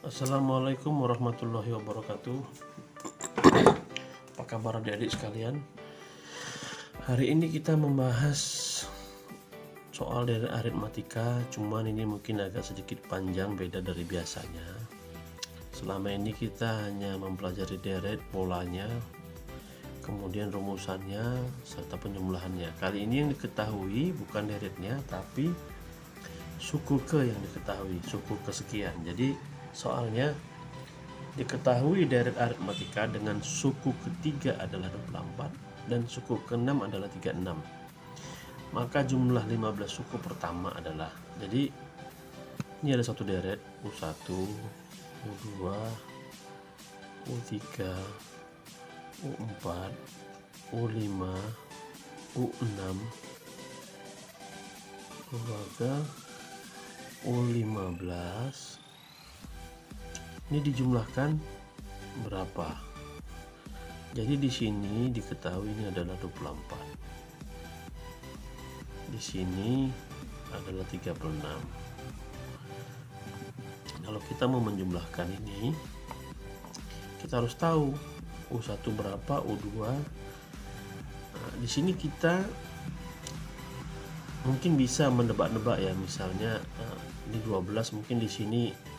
Assalamualaikum warahmatullahi wabarakatuh. Apa kabar adik-adik sekalian? Hari ini kita membahas soal dari aritmatika, cuman ini mungkin agak sedikit panjang, beda dari biasanya. Selama ini kita hanya mempelajari deret, polanya, kemudian rumusannya, serta penjumlahannya. Kali ini yang diketahui bukan deretnya, tapi suku ke yang diketahui, suku kesekian. Jadi soalnya diketahui deret aritmatika dengan suku ketiga adalah 24 dan suku keenam adalah 36. Maka jumlah 15 suku pertama adalah, jadi ini ada satu deret U1, U2, U3, U4, U5, U6, keluarga U15. Ini dijumlahkan berapa? Jadi di sini diketahui ini adalah 24. Di sini adalah 36. Kalau kita mau menjumlahkan ini, kita harus tahu U1 berapa, U2. Nah, di sini kita mungkin bisa menebak-nebak ya, misalnya di 12 mungkin di sini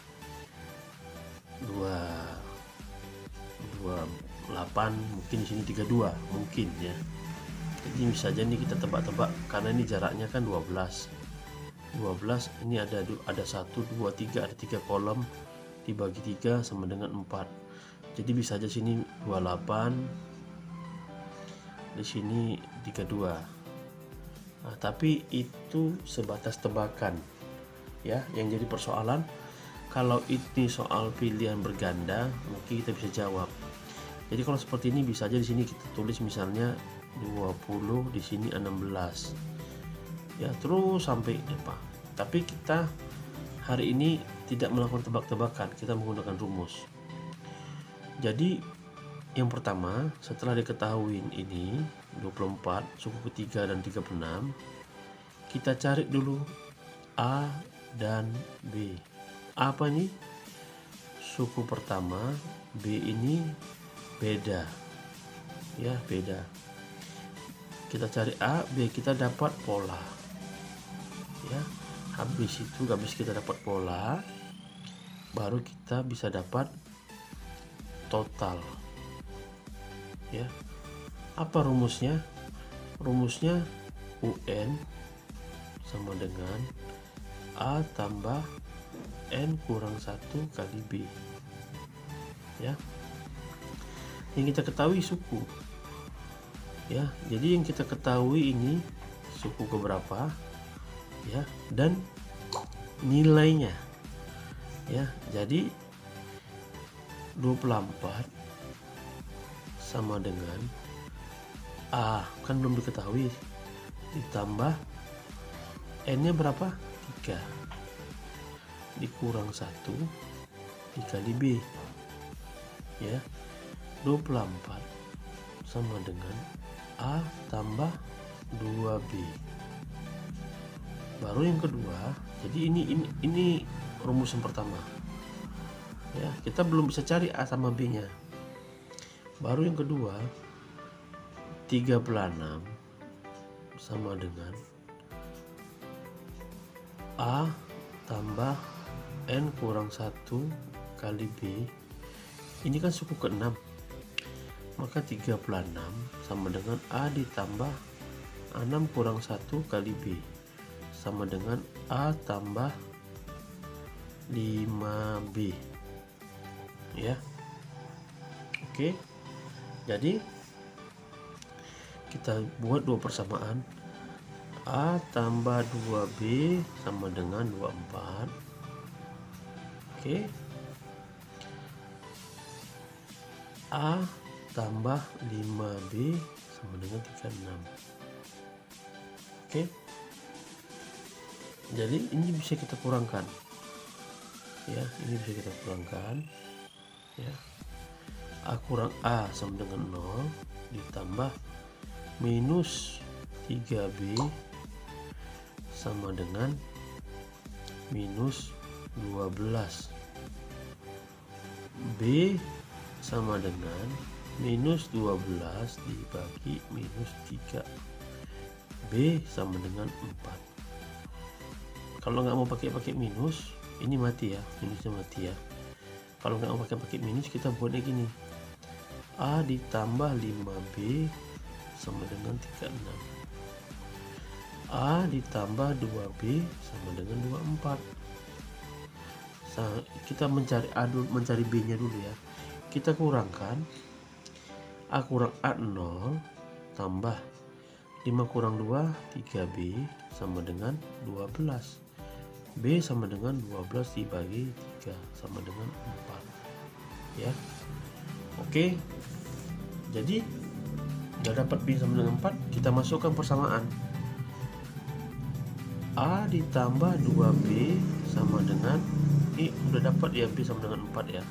28, mungkin di sini 32 mungkin ya. Jadi bisa aja nih kita tebak-tebak karena ini jaraknya kan 12 ini ada 1 2 3, ada 3 kolom dibagi 3 sama dengan 4. Jadi bisa aja sini 28, di sini 32. Nah, tapi itu sebatas tebakan ya. Yang jadi persoalan, kalau ini soal pilihan berganda, mungkin kita bisa jawab. Jadi kalau seperti ini bisa aja di sini kita tulis misalnya 20, di sini 16. Ya, terus sampai apa. Tapi kita hari ini tidak melakukan tebak-tebakan, kita menggunakan rumus. Jadi yang pertama, setelah diketahui ini 24, suku ketiga dan 36, kita cari dulu A dan B. Apa nih? Suku pertama, B ini beda ya, beda. Kita cari A, B, kita dapat pola ya. Habis kita dapat pola, baru kita bisa dapat total ya. Apa rumusnya? Rumusnya UN sama dengan A tambah N kurang 1 kali B ya. Yang kita ketahui suku ya. Jadi yang kita ketahui ini suku keberapa ya, dan nilainya ya. Jadi 24 sama dengan A, kan belum diketahui, ditambah N nya berapa? 3 dikurang 1 dikali B ya. 24 sama dengan A tambah 2B. Baru yang kedua, jadi ini rumus yang pertama ya. Kita belum bisa cari A sama B nya. Baru yang kedua, 36 sama dengan A tambah N kurang 1 kali B. Ini kan suku ke-6, maka 36 sama dengan A ditambah 6 kurang 1 kali B sama dengan A tambah 5B ya. Oke, jadi kita buat dua persamaan. A tambah 2B sama dengan 24. Oke. A tambah 5B sama dengan 36. Oke. Jadi ini bisa kita kurangkan. Ya, ini bisa kita kurangkan. Ya. A kurang A sama dengan 0 ditambah minus 3B sama dengan minus 12. B sama dengan minus 12 dibagi minus 3. B sama dengan 4. Kalau nggak mau pakai minus, ini mati ya, minusnya mati ya. Kalau nggak mau pakai minus, kita buatnya gini. A ditambah 5B sama dengan 36. A ditambah 2B sama dengan 24. Kita mencari B nya dulu ya. Kita kurangkan A kurang A0 tambah 5 kurang 2 3B sama dengan 12. B sama dengan 12 dibagi 3 sama dengan 4 ya. Oke, jadi udah dapat B sama dengan 4, kita masukkan persamaan. A ditambah 2B sama dengan, ini udah dapat ya, B sama dengan 4 ya.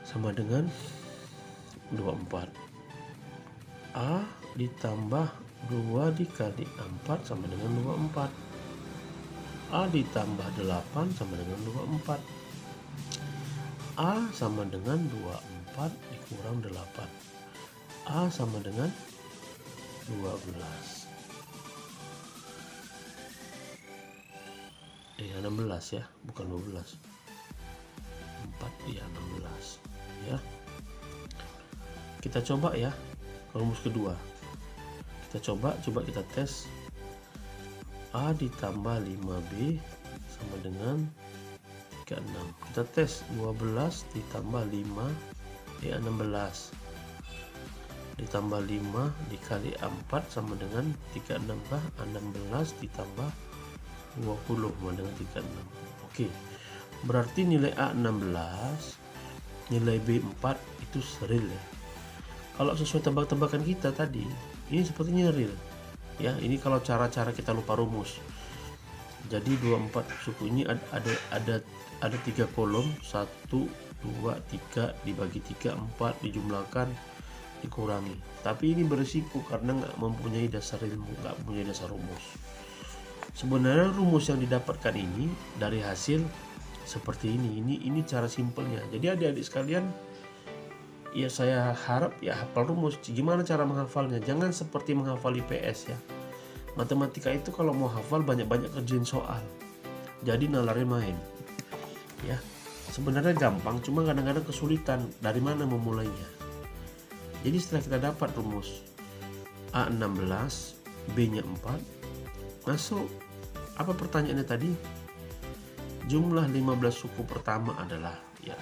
Sama dengan 24. A ditambah 2 dikali 4 sama dengan 24. A ditambah 8 sama dengan 24. A sama dengan 24 dikurang 8. A sama dengan 12. 16 ya, bukan 12. 4 ya 16 ya. Kita coba ya rumus kedua. Kita coba kita tes. A ditambah 5B sama dengan 36. Kita tes 12 ditambah 5 16 ditambah 5 dikali 4 sama dengan 36. 16 ditambah 20 sama dengan 36. Oke, berarti nilai A 16, nilai B 4 itu real ya. Kalau sesuai tebak-tebakan kita tadi, ini sepertinya real ya. Ini kalau cara-cara kita lupa rumus. Jadi 24 suku ini ada 3 kolom, 1 2 3 dibagi 3 4 dijumlahkan dikurangi. Tapi ini berisiko karena nggak mempunyai dasar ilmu, nggak mempunyai dasar rumus. Sebenarnya rumus yang didapatkan ini dari hasil seperti ini. Ini cara simpelnya. Jadi adik-adik sekalian, ya saya harap ya hafal rumus. Gimana cara menghafalnya? Jangan seperti menghafal IPS ya. Matematika itu kalau mau hafal banyak-banyak kerjain soal. Jadi nalarnya main. Ya. Sebenarnya gampang, cuma kadang-kadang kesulitan dari mana memulainya. Jadi setelah kita dapat rumus A16, B-nya 4, masuk. Apa pertanyaannya tadi? Jumlah 15 suku pertama adalah ya.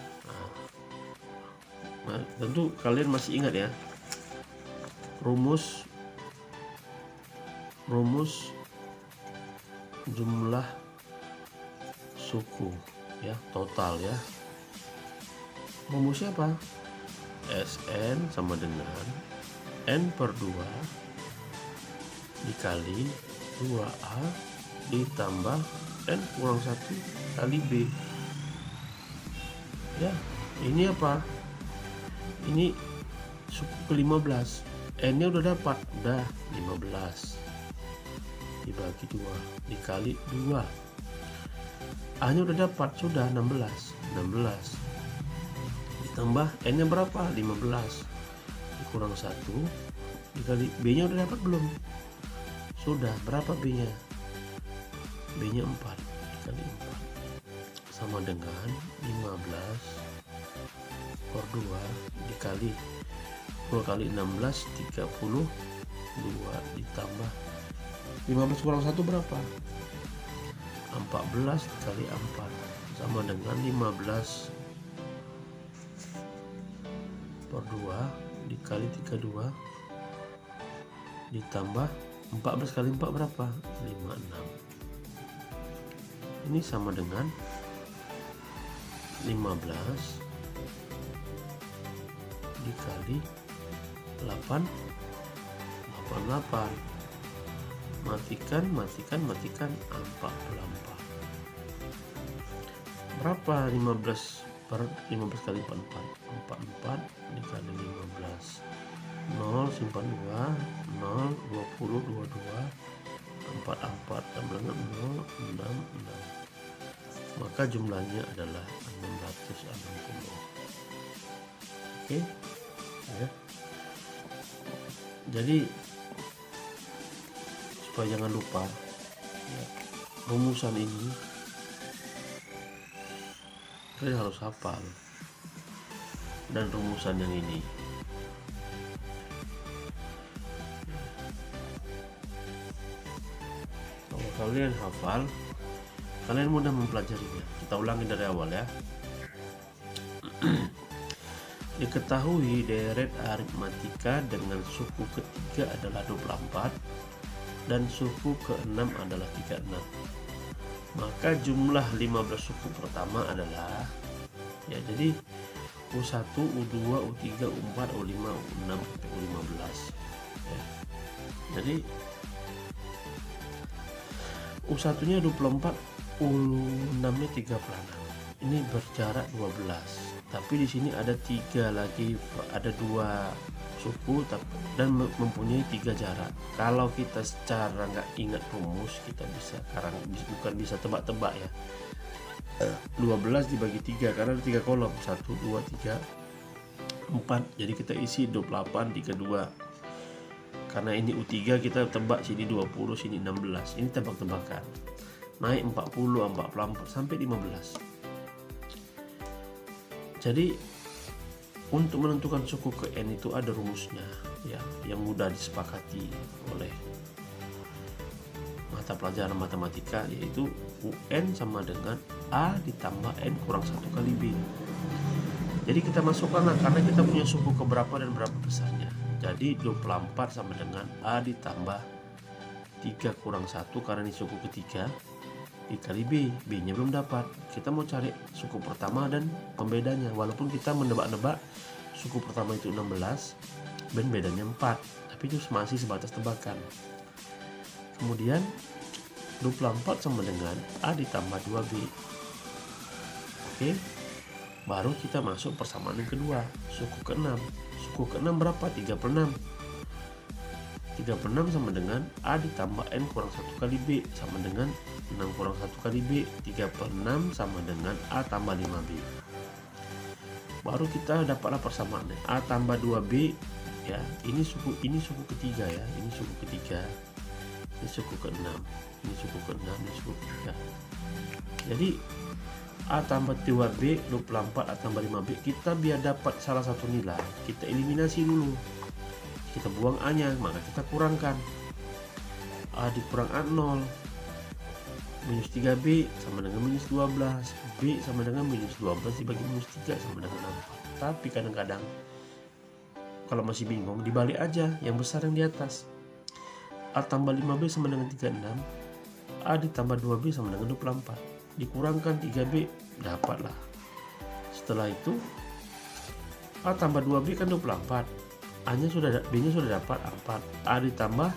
Nah, tentu kalian masih ingat ya rumus jumlah suku ya, total ya. Rumusnya apa? Sn sama dengan n per 2 dikali 2a ditambah n kurang 1 kali b ya. Ini apa? Ini suku ke-15, n nya udah dapat, udah 15 dibagi 2 dikali 2, a nya udah dapat, sudah 16 ditambah n nya berapa? 15 dikurang 1 dikali b nya udah dapat belum? Sudah, berapa b nya? B nya 4 dikali 4 sama dengan 15 per 2 dikali 2 kali 16 32 ditambah 15 kurang 1 berapa? 14 dikali 4 sama dengan 15 per 2 dikali 32 ditambah 14 kali 4 berapa? 56. Ini sama dengan 15 dikali 8 88. Matikan 44. Berapa 15 kali 44? 44 dikali 15. 0 simpan 2, 0 20 22 44 tambah dengan 066, maka jumlahnya adalah 660. Oke ya. Jadi supaya jangan lupa ya, rumusan ini kalian harus hafal, dan rumusan yang ini kalau kalian hafal, kalian mudah mempelajarinya. Kita ulangi dari awal ya. Diketahui deret aritmatika dengan suku ketiga adalah 24 dan suku keenam adalah 36. Maka jumlah 15 suku pertama adalah ya, jadi U1, U2, U3, U4, U5, U6 sampai U15 ya. Jadi U1 nya 24, U6 nya 36. Ini berjarak 12. Tapi di sini ada 3 lagi, ada 2 suku dan mempunyai 3 jarak. Kalau kita secara nggak ingat rumus, kita bisa bukan bisa tebak-tebak ya. 12 dibagi 3 karena ada 3 kolom, 1, 2, 3, 4. Jadi kita isi 28, 32. Karena ini U3 kita tebak sini 20, sini 16. Ini tebak-tebakan. Naik 40, 44 sampai 15. Jadi untuk menentukan suku ke N itu ada rumusnya ya, yang mudah disepakati oleh mata pelajaran matematika, yaitu UN sama dengan A ditambah N kurang 1 kali B. Jadi kita masukkanlah karena kita punya suku keberapa dan berapa besarnya. Jadi 24 sama dengan A ditambah 3 kurang 1 karena ini suku ketiga dikali B. B nya belum dapat, kita mau cari suku pertama dan pembedanya. Walaupun kita menebak-nebak suku pertama itu 16 dan bedanya 4, tapi itu masih sebatas tebakan. Kemudian 24 sama dengan A ditambah 2B. Oke, baru kita masuk persamaan yang kedua, suku ke-6. Suku ke-6 berapa? 36. 36 sama dengan A ditambah N kurang 1 kali B sama dengan 6 kurang 1 kali B. 36 sama dengan A tambah 5B. Baru kita dapatlah persamaannya, A tambah 2B ya. Ini suku ketiga ya, ini suku ketiga, ini suku ke-6, ini suku ke-6, ini suku ketiga. Jadi A tambah 2B 24, A tambah 5B. Kita biar dapat salah satu nilai, kita eliminasi dulu. Kita buang A nya, maka kita kurangkan A dikurang A0, minus 3B sama dengan minus 12, B sama dengan minus 12 dibagi minus 3 sama dengan 4. Tapi kadang-kadang kalau masih bingung, dibalik aja, yang besar yang di atas. A tambah 5B sama dengan 36, A ditambah 2B sama dengan 24, dikurangkan 3B, dapatlah. Setelah itu A tambah 2B kan 24, A-nya sudah, B-nya sudah dapat 4. A ditambah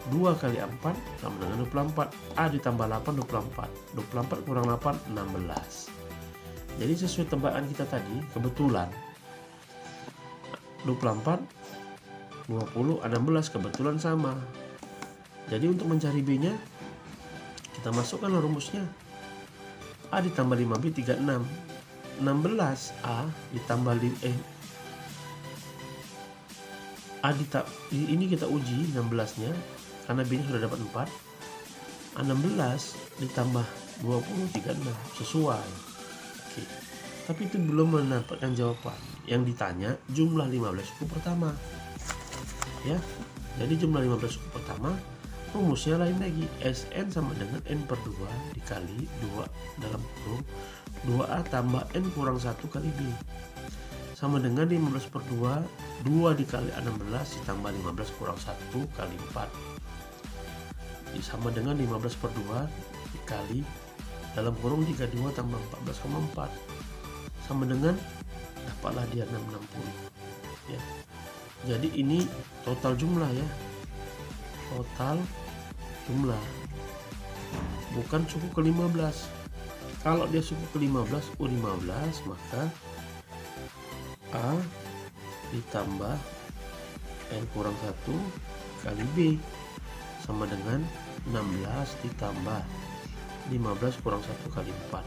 2 kali 4 sama dengan 24. A ditambah 8, 24. 24 kurang 8, 16. Jadi sesuai tebakan kita tadi, kebetulan 24, 20, 16 kebetulan sama. Jadi untuk mencari B-nya, kita masukkan rumusnya. A ditambah 5B 36. 16 A ditambah ini kita uji 16-nya karena B-nya sudah dapat 4. A16 ditambah 20 36 sesuai. Oke. Tapi itu belum mendapatkan jawaban. Yang ditanya jumlah 15 suku pertama. Ya. Jadi jumlah 15 suku pertama rumusnya lain lagi. Sn sama dengan N per 2 dikali 2 dalam kurung 2A tambah N kurang 1 kali B sama dengan 15 per 2, 2 dikali 16 ditambah 15 kurang 1 kali 4 sama dengan 15 per 2 dikali dalam kurung 32 tambah 14,4 sama dengan, dapatlah dia 660 ya. Jadi ini total jumlah ya, total jumlah, bukan suku ke-15. Kalau dia suku ke-15 U15, maka A ditambah N kurang 1 kali B sama dengan 16 ditambah 15 kurang 1 kali 4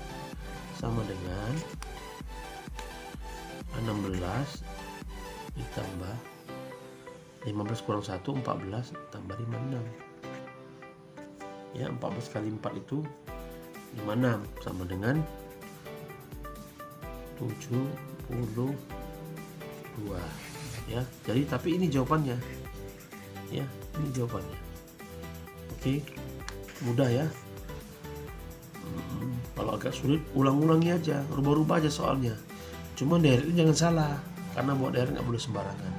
sama dengan 16 ditambah 15 kurang 1 14 tambah 56 ya. 14 kali 4 itu 56 sama dengan 72 ya. Jadi tapi ini jawabannya ya, ini jawabannya. Oke, mudah ya. Kalau agak sulit ulang-ulangi aja, rubah-rubah aja soalnya. Cuma deretnya jangan salah, karena buat deret nggak boleh sembarangan.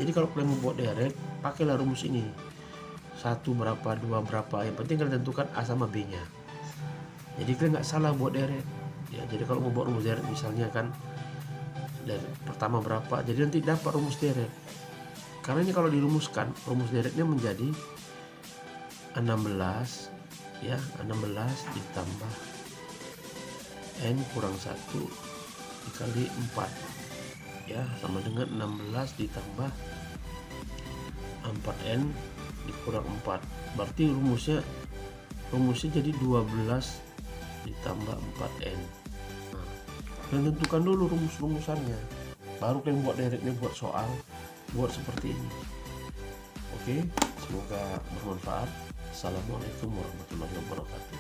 Jadi kalau kalian mau buat deret, pakailah rumus ini. 1 berapa, 2 berapa, yang penting kalian tentukan A sama B nya. Jadi kalian nggak salah buat deret ya. Jadi kalau mau buat rumus deret misalnya kan deret pertama berapa, jadi nanti dapat rumus deret. Karena ini kalau dirumuskan, rumus deretnya menjadi 16 ya, 16 ditambah N kurang 1 dikali 4 ya, sama dengan 16 ditambah 4N dikurang 4. Berarti rumusnya jadi 12 ditambah 4N. Nah, kalian tentukan dulu rumus-rumusannya, baru kalian buat deretnya, buat soal, buat seperti ini. Oke, semoga bermanfaat. Assalamualaikum warahmatullahi wabarakatuh.